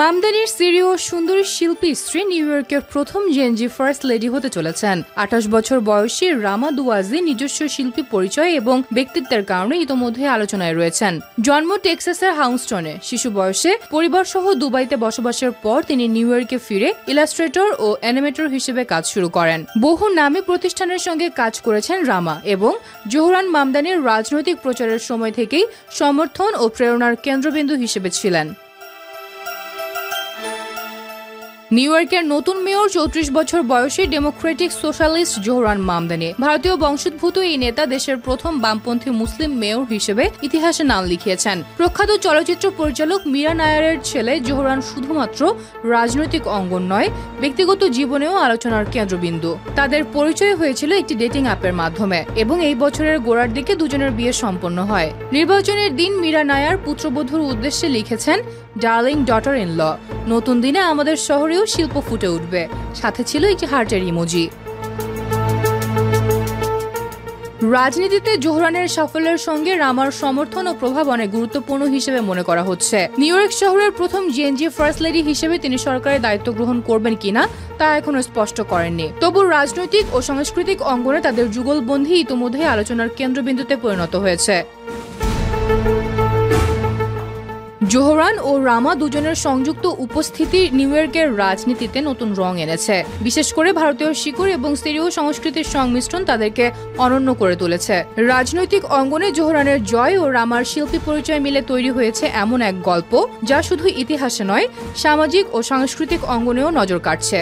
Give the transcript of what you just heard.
মামদানির সিরিয় সুন্দরী শিল্পী স্ত্রী নিউ ইয়র্কের প্রথম জেনজি ফার্স্ট লেডি হতে চলেছেন। ২৮ বছর বয়সী রামা দুয়াজি নিজস্ব শিল্পী পরিচয় এবং ব্যক্তিত্বের কারণে ইতোমধ্যে আলোচনায় রয়েছেন। জন্ম টেক্সাসের হাউস্টনে। শিশু বয়সে পরিবারসহ দুবাইতে বসবাসের পর তিনি নিউ ইয়র্কে ফিরে ইলাস্ট্রেটর ও অ্যানিমেটর হিসেবে কাজ শুরু করেন। বহু নামী প্রতিষ্ঠানের সঙ্গে কাজ করেছেন রামা এবং জোহরান মামদানির রাজনৈতিক প্রচারের সময় থেকেই সমর্থন ও প্রেরণার কেন্দ্রবিন্দু হিসেবে ছিলেন। নিউ ইয়র্কের নতুন মেয়র ৩৪ বছর বয়সী ডেমোক্রেটিক সোশ্যালিস্ট জোহরান মামদানি। ভারতীয় বংশোদ্ভূত এই নেতা দেশের প্রথম বামপন্থী মুসলিম মেয়র হিসেবে ইতিহাসে নাম লিখিয়েছেন। প্রখ্যাত চলচ্চিত্র পরিচালক মীরা নায়ারের ছেলে জোহরান শুধুমাত্র রাজনৈতিক অঙ্গন নয়, ব্যক্তিগত জীবনেও আলোচনার কেন্দ্রবিন্দু। তাদের পরিচয় হয়েছিল একটি ডেটিং অ্যাপের মাধ্যমে এবং এই বছরের গোড়ার দিকে দুজনের বিয়ে সম্পন্ন হয়। নির্বাচনের দিন মীরা নায়ার পুত্রবধূর উদ্দেশ্যে লিখেছেন, ডার্লিং ডটার ইন ল, নতুন দিনে আমাদের শহরেও শিল্প ফুটে উঠবে। সাথে ছিল একটি হার্টের ইমোজি। রাজনীতিতে জোহরানের সাফল্যের সঙ্গে রামার সমর্থন ও প্রভাব অনেক গুরুত্বপূর্ণ হিসেবে মনে করা হচ্ছে। নিউ ইয়র্ক শহরের প্রথম জেনজি ফার্স্ট লেডি হিসেবে তিনি সরকারের দায়িত্ব গ্রহণ করবেন কিনা তা এখনো স্পষ্ট করেননি। তবু রাজনৈতিক ও সাংস্কৃতিক অঙ্গনে তাদের যুগলবন্ধী ইতোমধ্যে আলোচনার কেন্দ্রবিন্দুতে পরিণত হয়েছে। জোহরান ও রামা দুজনের সংযুক্ত উপস্থিতি নিউ ইয়র্কের রাজনীতিতে নতুন রং এনেছে। বিশেষ করে ভারতীয় শিকড় এবং সিরীয় সংস্কৃতির সংমিশ্রণ তাদেরকে অনন্য করে তুলেছে। রাজনৈতিক অঙ্গনে জোহরানের জয় ও রামার শিল্পী পরিচয় মিলে তৈরি হয়েছে এমন এক গল্প যা শুধু ইতিহাসে নয়, সামাজিক ও সাংস্কৃতিক অঙ্গনেও নজর কাটছে।